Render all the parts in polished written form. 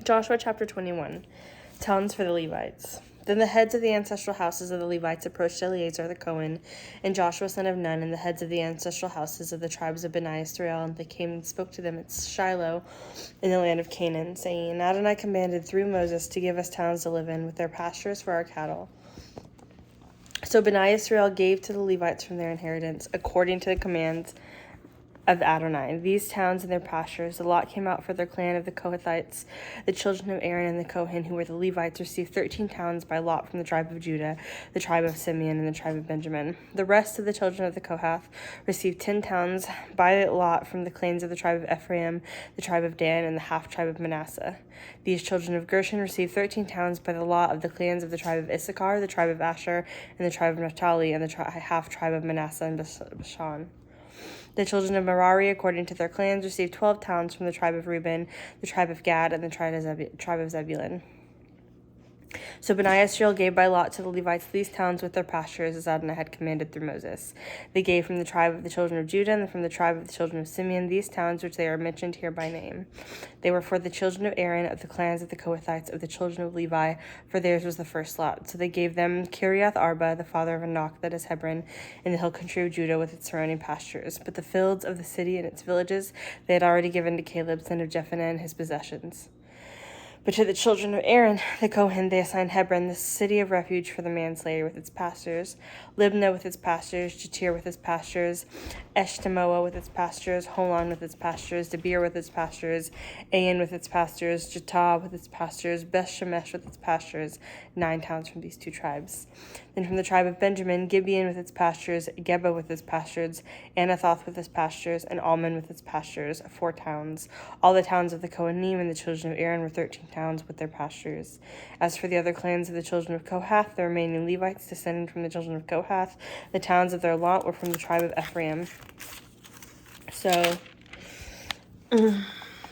Joshua chapter 21. Towns for the Levites. Then the heads of the ancestral houses of the Levites approached Eleazar the Cohen, and Joshua son of Nun, and the heads of the ancestral houses of the tribes of Bani Israel, and they came and spoke to them at Shiloh in the land of Canaan, saying, Adonai commanded through Moses to give us towns to live in, with their pastures for our cattle. So Bani Israel gave to the Levites from their inheritance, according to the commands of Adonai, these towns and their pastures. The lot came out for their clan of the Kohathites. The children of Aaron and the Kohen, who were the Levites, received 13 towns by lot from the tribe of Judah, the tribe of Simeon, and the tribe of Benjamin. The rest of the children of the Kohath received 10 towns by lot from the clans of the tribe of Ephraim, the tribe of Dan, and the half-tribe of Manasseh. These children of Gershon received 13 towns by the lot of the clans of the tribe of Issachar, the tribe of Asher, and the tribe of Naphtali, and the half-tribe of Manasseh and Bashan. The children of Merari, according to their clans, received 12 towns from the tribe of Reuben, the tribe of Gad, and the tribe of Zebulun. So Bani Israel gave by lot to the Levites these towns with their pastures, as Adonai had commanded through Moses. They gave from the tribe of the children of Judah and from the tribe of the children of Simeon these towns which they are mentioned here by name. They were for the children of Aaron, of the clans of the Kohathites, of the children of Levi, for theirs was the first lot. So they gave them Kiriath Arba, the father of Anak, that is Hebron, in the hill country of Judah with its surrounding pastures. But the fields of the city and its villages they had already given to Caleb, son of Jephunneh, and his possessions. But to the children of Aaron, the Kohen, they assigned Hebron, the city of refuge for the manslayer, with its pastures, Libnah with its pastures, Jatir with its pastures, Eshtemoa with its pastures, Holon with its pastures, Debir with its pastures, Ain with its pastures, Jatah with its pastures, Beth Shemesh with its pastures, 9 towns from these 2 tribes. Then from the tribe of Benjamin, Gibeon with its pastures, Geba with its pastures, Anathoth with its pastures, and Almon with its pastures, 4 towns. All the towns of the Kohanim and the children of Aaron were 13 towns with their pastures. As for the other clans of the children of Kohath, the remaining Levites descended from the children of Kohath, the towns of their lot were from the tribe of Ephraim. So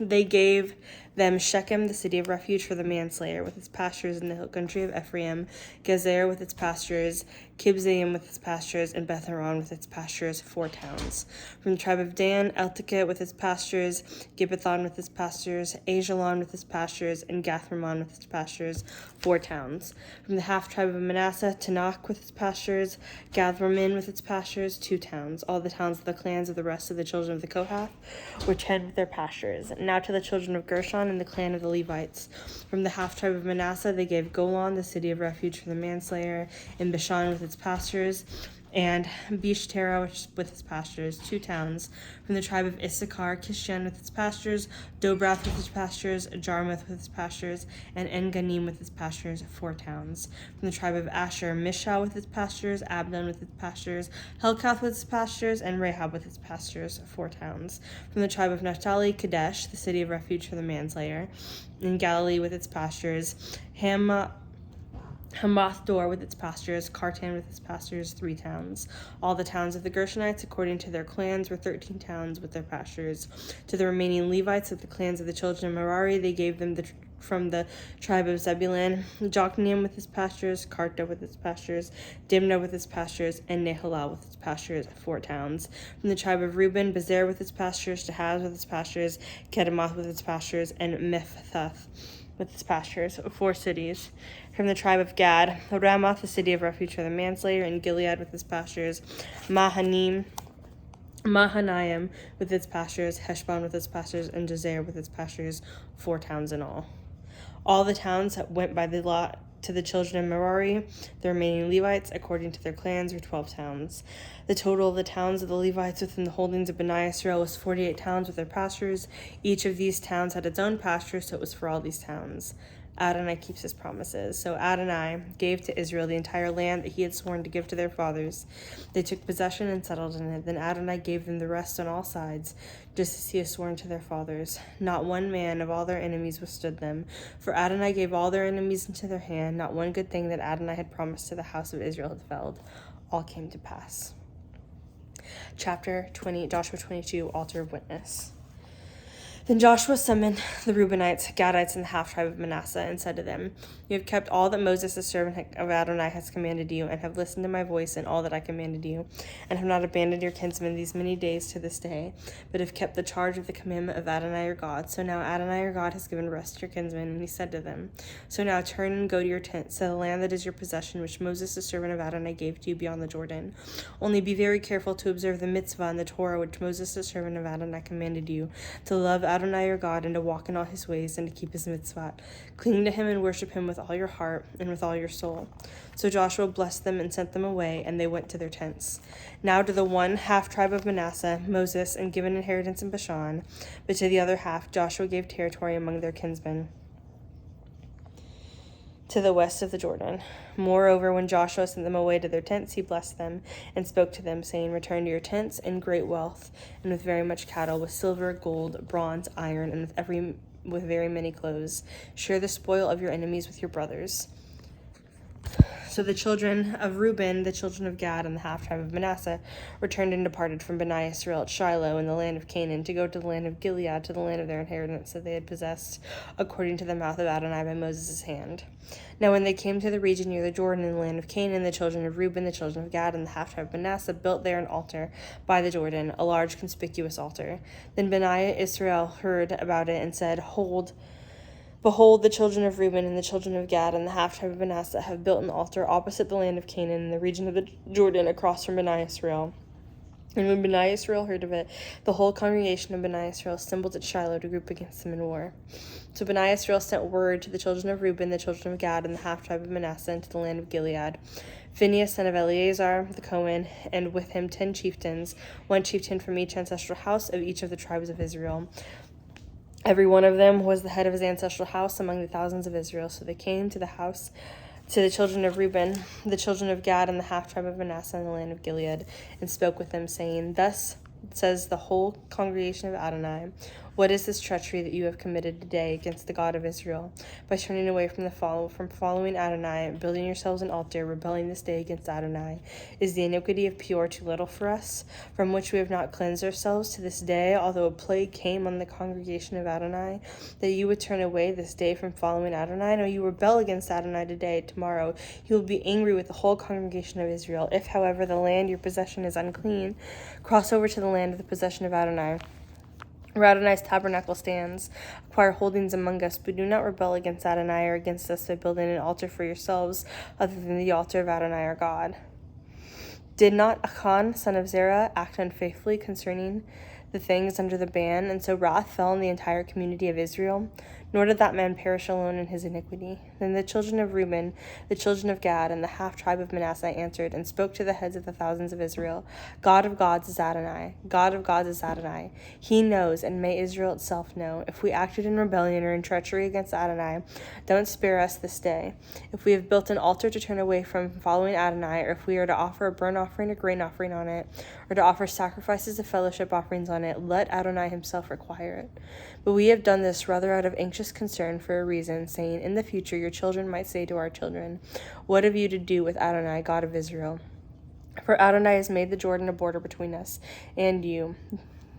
they gave them Shechem, the city of refuge for the manslayer, with its pastures in the hill country of Ephraim, Gezer with its pastures, Kibzaim with its pastures, and Beth-horon with its pastures, 4 towns. From the tribe of Dan, Eltekeh with its pastures, Gibbethon with its pastures, Ajalon with its pastures, and Gathrimmon with its pastures, 4 towns. From the half-tribe of Manasseh, Tanakh with its pastures, Gathrimmon with its pastures, 2 towns. All the towns of the clans of the rest of the children of the Kohath were 10 with their pastures. Now to the children of Gershon and the clan of the Levites. From the half-tribe of Manasseh, they gave Golan, the city of refuge for the manslayer, and Bashan with its pastures, and Bishtera with its pastures, 2 towns. From the tribe of Issachar, Kishan with its pastures, Dobrath with its pastures, Jarmuth with its pastures, and En-ganim with its pastures, 4 towns. From the tribe of Asher, Mishah with its pastures, Abdon with its pastures, Helkath with its pastures, and Rahab with its pastures, 4 towns. From the tribe of Naphtali, Kadesh, the city of refuge for the manslayer, in Galilee with its pastures, Hamath-dor with its pastures, Kartan with its pastures, 3 towns. All the towns of the Gershonites, according to their clans, were 13 towns with their pastures. To the remaining Levites of the clans of the children of Merari, they gave them from the tribe of Zebulun, Jokneam with its pastures, Karta with its pastures, Dimnah with its pastures, and Nehalah with its pastures, 4 towns. From the tribe of Reuben, Bezer with its pastures, Jahaz with its pastures, Kedemoth with its pastures, and Mephthah with its pastures, 4 cities. From the tribe of Gad, Ramoth, the city of refuge for the manslayer, and Gilead with its pastures, Mahanaim with its pastures, Heshbon with its pastures, and Jazer with its pastures, 4 towns in all. All the towns that went by the lot to the children of Merari, the remaining Levites, according to their clans, were 12 towns. The total of the towns of the Levites within the holdings of Bani Israel was 48 towns with their pastures. Each of these towns had its own pasture, so it was for all these towns. Adonai keeps his promises. So Adonai gave to Israel the entire land that he had sworn to give to their fathers. They took possession and settled in it. Then Adonai gave them the rest on all sides, just as he had sworn to their fathers. Not one man of all their enemies withstood them. For Adonai gave all their enemies into their hand. Not one good thing that Adonai had promised to the house of Israel had failed. All came to pass. Chapter 20, Joshua 22, Altar of Witness. Then Joshua summoned the Reubenites, Gadites, and the half-tribe of Manasseh, and said to them, You have kept all that Moses, the servant of Adonai, has commanded you, and have listened to my voice in all that I commanded you, and have not abandoned your kinsmen these many days to this day, but have kept the charge of the commandment of Adonai your God. So now Adonai your God has given rest to your kinsmen. And he said to them, So now turn and go to your tents, to the land that is your possession, which Moses, the servant of Adonai, gave to you beyond the Jordan. Only be very careful to observe the mitzvah and the Torah which Moses, the servant of Adonai, commanded you, to love Adonai your God, and to walk in all his ways, and to keep his mitzvah. Cling to him and worship him with all your heart and with all your soul. So Joshua blessed them and sent them away, and they went to their tents. Now to the one half-tribe of Manasseh, Moses, and given inheritance in Bashan, but to the other half Joshua gave territory among their kinsmen, to the west of the Jordan. Moreover, when Joshua sent them away to their tents, he blessed them and spoke to them, saying, Return to your tents in great wealth, and with very much cattle, with silver, gold, bronze, iron, and with very many clothes. Share the spoil of your enemies with your brothers. So the children of Reuben, the children of Gad, and the half-tribe of Manasseh returned and departed from Beni Israel at Shiloh in the land of Canaan, to go to the land of Gilead, to the land of their inheritance that they had possessed, according to the mouth of Adonai by Moses' hand. Now when they came to the region near the Jordan in the land of Canaan, the children of Reuben, the children of Gad, and the half-tribe of Manasseh built there an altar by the Jordan, a large conspicuous altar. Then Beni Israel heard about it and said, Behold, the children of Reuben and the children of Gad and the half-tribe of Manasseh have built an altar opposite the land of Canaan in the region of the Jordan across from Beni Israel. And when Beni Israel heard of it, the whole congregation of Beni Israel assembled at Shiloh to group against them in war. So Beni Israel sent word to the children of Reuben, the children of Gad, and the half-tribe of Manasseh into the land of Gilead. Phinehas, son of Eleazar the Cohen, and with him 10 chieftains, one chieftain from each ancestral house of each of the tribes of Israel. Every one of them was the head of his ancestral house among the thousands of Israel. So they came to the children of Reuben, the children of Gad, and the half-tribe of Manasseh in the land of Gilead, and spoke with them, saying, Thus says the whole congregation of Adonai, What is this treachery that you have committed today against the God of Israel, by turning away from following Adonai, building yourselves an altar, rebelling this day against Adonai? Is the iniquity of Peor too little for us, from which we have not cleansed ourselves to this day, although a plague came on the congregation of Adonai, that you would turn away this day from following Adonai? No, you rebel against Adonai today. Tomorrow you will be angry with the whole congregation of Israel. If, however, the land your possession is unclean, cross over to the land of the possession of Adonai, where Adonai's tabernacle stands. Acquire holdings among us, but do not rebel against Adonai or against us by building an altar for yourselves, other than the altar of Adonai our God. Did not Achan, son of Zerah, act unfaithfully concerning the things under the ban, and so wrath fell on the entire community of Israel? Nor did that man perish alone in his iniquity. Then the children of Reuben, the children of Gad, and the half-tribe of Manasseh answered and spoke to the heads of the thousands of Israel, God of gods is Adonai. God of gods is Adonai. He knows, and may Israel itself know. If we acted in rebellion or in treachery against Adonai, don't spare us this day. If we have built an altar to turn away from following Adonai, or if we are to offer a burnt offering or grain offering on it, or to offer sacrifices of fellowship offerings on it, let Adonai himself require it. But we have done this rather out of anxious concern for a reason, saying, In the future your children might say to our children, What have you to do with Adonai, God of Israel? For Adonai has made the Jordan a border between us and you.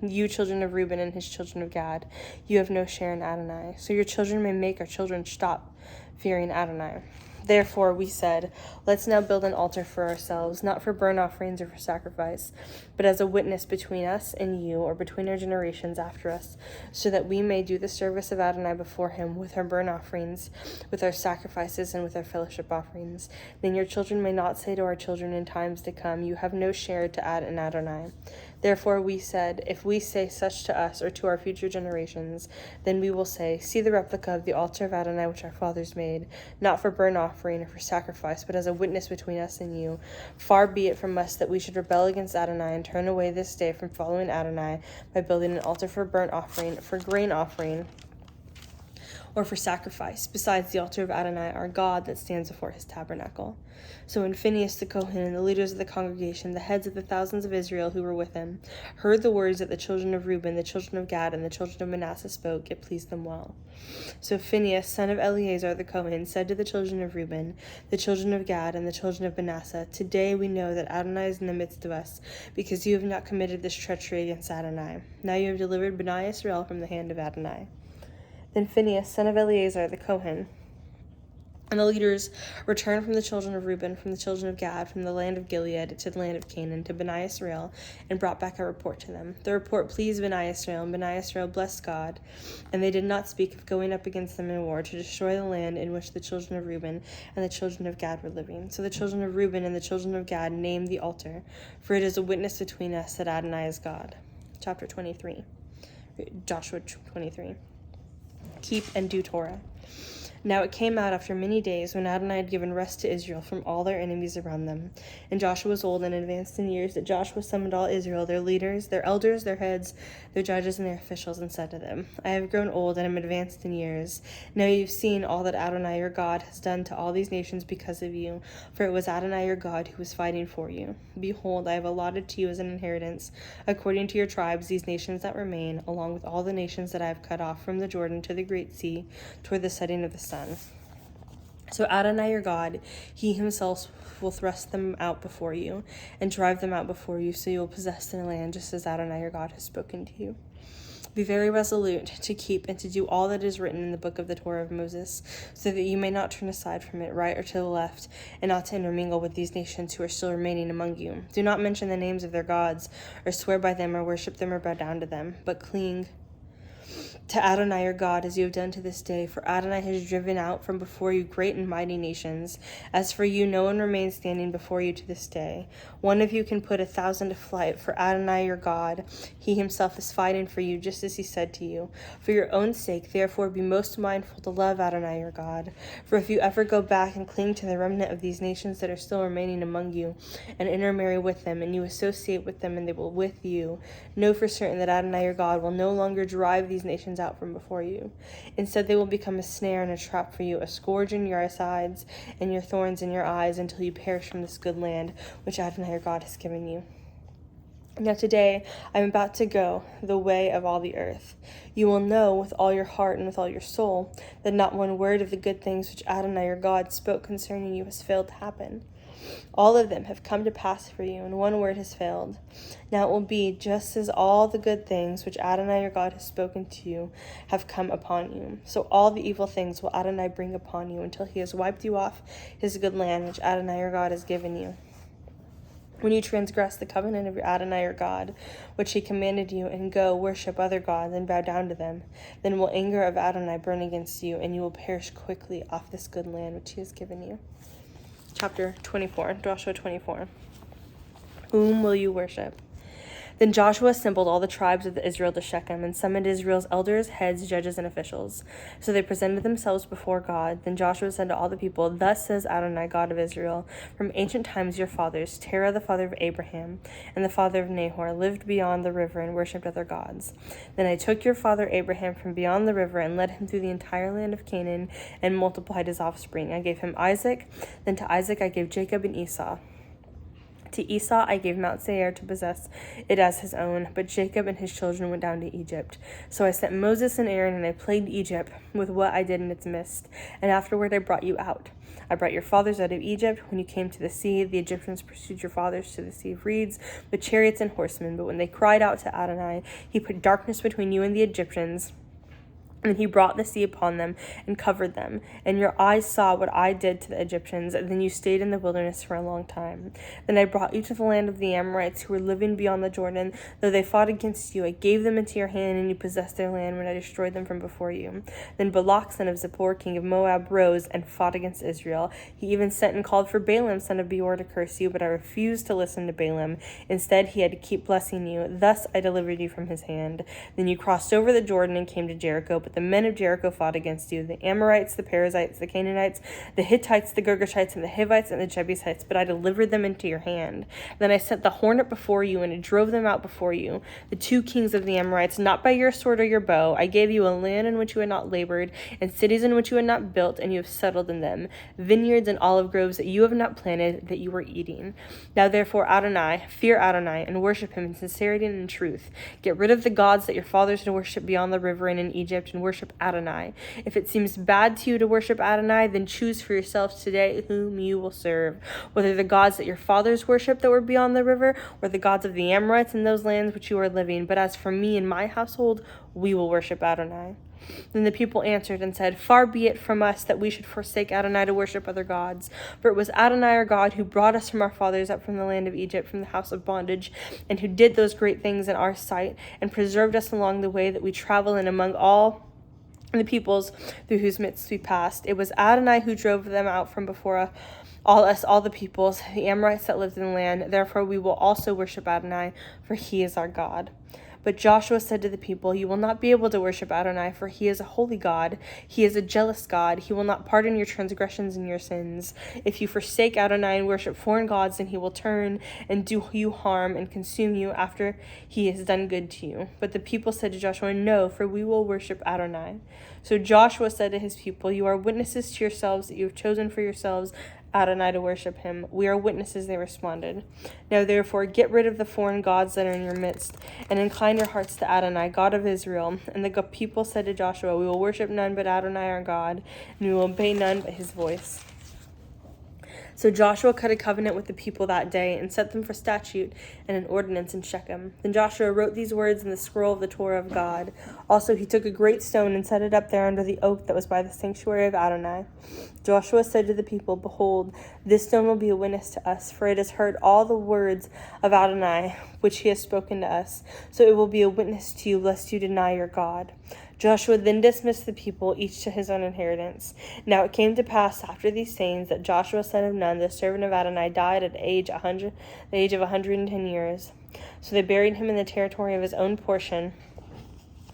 You children of Reuben and his children of Gad, you have no share in Adonai. So your children may make our children stop fearing Adonai. Therefore we said, Let's now build an altar for ourselves, not for burnt offerings or for sacrifice, but as a witness between us and you, or between our generations after us, so that we may do the service of Adonai before him with our burnt offerings, with our sacrifices, and with our fellowship offerings. Then your children may not say to our children in times to come, You have no share to add in Adonai. Therefore we said, If we say such to us or to our future generations, then we will say, See the replica of the altar of Adonai which our fathers made, not for burnt offering or for sacrifice, but as a witness between us and you. Far be it from us that we should rebel against Adonai and turn away this day from following Adonai by building an altar for burnt offering, for grain offering, or for sacrifice, besides the altar of Adonai our God that stands before his tabernacle. So when Phinehas the Kohen and the leaders of the congregation, the heads of the thousands of Israel who were with him, heard the words that the children of Reuben, the children of Gad, and the children of Manasseh spoke, it pleased them well. So Phinehas, son of Eleazar the Kohen, said to the children of Reuben, the children of Gad, and the children of Manasseh, today we know that Adonai is in the midst of us, because you have not committed this treachery against Adonai. Now you have delivered Bnei Israel from the hand of Adonai. Then Phinehas, son of Eleazar the Kohen, and the leaders returned from the children of Reuben, from the children of Gad, from the land of Gilead to the land of Canaan, to Bnei Israel, and brought back a report to them. The report pleased Bnei Israel, and Bnei Israel blessed God, and they did not speak of going up against them in war to destroy the land in which the children of Reuben and the children of Gad were living. So the children of Reuben and the children of Gad named the altar, for it is a witness between us that Adonai is God. Chapter 23. Joshua 23. Keep and do Torah. Now it came out after many days, when Adonai had given rest to Israel from all their enemies around them, and Joshua was old and advanced in years, that Joshua summoned all Israel, their leaders, their elders, their heads, their judges, and their officials, and said to them, I have grown old and am advanced in years. Now you have seen all that Adonai your God has done to all these nations because of you, for it was Adonai your God who was fighting for you. Behold, I have allotted to you as an inheritance, according to your tribes, these nations that remain, along with all the nations that I have cut off from the Jordan to the great sea, toward the setting of the sun. So Adonai your God, he himself will thrust them out before you, and drive them out before you, so you will possess their land, just as Adonai your God has spoken to you. Be very resolute to keep and to do all that is written in the book of the Torah of Moses, so that you may not turn aside from it right or to the left, and not to intermingle with these nations who are still remaining among you. Do not mention the names of their gods, or swear by them, or worship them, or bow down to them, but cling to Adonai your God, as you have done to this day, for Adonai has driven out from before you great and mighty nations. As for you, no one remains standing before you to this day. One of you can put 1,000 to flight, for Adonai your God, he himself is fighting for you, just as he said to you. For your own sake, therefore, be most mindful to love Adonai your God. For if you ever go back and cling to the remnant of these nations that are still remaining among you, and intermarry with them, and you associate with them, and they will with you, know for certain that Adonai your God will no longer drive these nations out from before you. Instead, they will become a snare and a trap for you, a scourge in your sides, and your thorns in your eyes, until you perish from this good land which Adonai your God has given you. Now today I am about to go the way of all the earth. You will know with all your heart and with all your soul that not one word of the good things which Adonai your God spoke concerning you has failed to happen. All of them have come to pass for you, and one word has failed. Now it will be just as all the good things which Adonai your God has spoken to you have come upon you. So all the evil things will Adonai bring upon you, until he has wiped you off his good land which Adonai your God has given you. When you transgress the covenant of your Adonai your God, which he commanded you, and go worship other gods and bow down to them, then will anger of Adonai burn against you, and you will perish quickly off this good land which he has given you. Chapter 24, Joshua 24. Whom will you worship? Then Joshua assembled all the tribes of Israel to Shechem, and summoned Israel's elders, heads, judges, and officials. So they presented themselves before God. Then Joshua said to all the people, Thus says Adonai, God of Israel, from ancient times your fathers, Terah the father of Abraham, and the father of Nahor, lived beyond the river and worshipped other gods. Then I took your father Abraham from beyond the river, and led him through the entire land of Canaan, and multiplied his offspring. I gave him Isaac. Then to Isaac I gave Jacob and Esau. To Esau I gave Mount Seir to possess it as his own, but Jacob and his children went down to Egypt. So I sent Moses and Aaron, and I plagued Egypt with what I did in its midst. And afterward I brought you out. I brought your fathers out of Egypt. When you came to the sea, the Egyptians pursued your fathers to the sea of reeds with chariots and horsemen. But when they cried out to Adonai, he put darkness between you and the Egyptians, and he brought the sea upon them and covered them. And your eyes saw what I did to the Egyptians. And then you stayed in the wilderness for a long time. Then I brought you to the land of the Amorites, who were living beyond the Jordan. Though they fought against you, I gave them into your hand, and you possessed their land when I destroyed them from before you. Then Balak, son of Zippor, king of Moab, rose and fought against Israel. He even sent and called for Balaam, son of Beor, to curse you, but I refused to listen to Balaam. Instead, he had to keep blessing you. Thus I delivered you from his hand. Then you crossed over the Jordan and came to Jericho. but the men of Jericho fought against you, the Amorites, the Perizzites, the Canaanites, the Hittites, the Girgashites, and the Hivites, and the Jebusites, but I delivered them into your hand. Then I sent the hornet before you, and it drove them out before you, the 2 kings of the Amorites, not by your sword or your bow. I gave you a land in which you had not labored, and cities in which you had not built, and you have settled in them, vineyards and olive groves that you have not planted, that you were eating. Now therefore, Adonai, fear Adonai, and worship him in sincerity and in truth. Get rid of the gods that your fathers had worshipped beyond the river and in Egypt, and worship Adonai. If it seems bad to you to worship Adonai, then choose for yourselves today whom you will serve, whether the gods that your fathers worshipped that were beyond the river, or the gods of the Amorites in those lands which you are living. But as for me and my household, we will worship Adonai. Then the people answered and said, Far be it from us that we should forsake Adonai to worship other gods. For it was Adonai our God who brought us from our fathers up from the land of Egypt, from the house of bondage, and who did those great things in our sight, and preserved us along the way that we travel in among all the peoples through whose midst we passed. It was Adonai who drove them out from before all the peoples, the Amorites that lived in the land. Therefore we will also worship Adonai, for he is our God. But Joshua said to the people, You will not be able to worship Adonai, for he is a holy God. He is a jealous God. He will not pardon your transgressions and your sins. If you forsake Adonai and worship foreign gods, then he will turn and do you harm and consume you after he has done good to you. But the people said to Joshua, No, for we will worship Adonai. So Joshua said to his people, You are witnesses to yourselves that you have chosen for yourselves Adonai to worship him. We are witnesses, they responded. Now therefore get rid of the foreign gods that are in your midst, and incline your hearts to Adonai, God of Israel. And the people said to Joshua, We will worship none but Adonai our God, and we will obey none but his voice. So Joshua cut a covenant with the people that day, and set them for statute and an ordinance in Shechem. Then Joshua wrote these words in the scroll of the Torah of God. Also he took a great stone and set it up there under the oak that was by the sanctuary of Adonai. Joshua said to the people, Behold, this stone will be a witness to us, for it has heard all the words of Adonai, which he has spoken to us. So it will be a witness to you, lest you deny your God. Joshua then dismissed the people, each to his own inheritance. Now it came to pass after these sayings that Joshua son of Nun, the servant of Adonai, died at the age of 110 years. So they buried him in the territory of his own portion,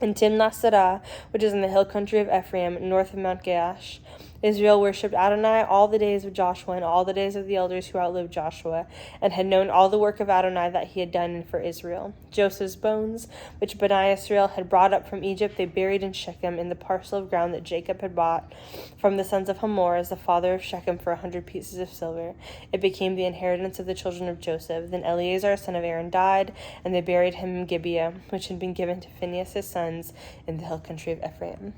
in Timnath Serah, which is in the hill country of Ephraim, north of Mount Gaash. Israel worshipped Adonai all the days of Joshua and all the days of the elders who outlived Joshua, and had known all the work of Adonai that he had done for Israel. Joseph's bones, which Bani Israel had brought up from Egypt, they buried in Shechem in the parcel of ground that Jacob had bought from the sons of Hamor as the father of Shechem for 100 pieces of silver. It became the inheritance of the children of Joseph. Then Eleazar son of Aaron died, and they buried him in Gibeah, which had been given to Phinehas his sons in the hill country of Ephraim.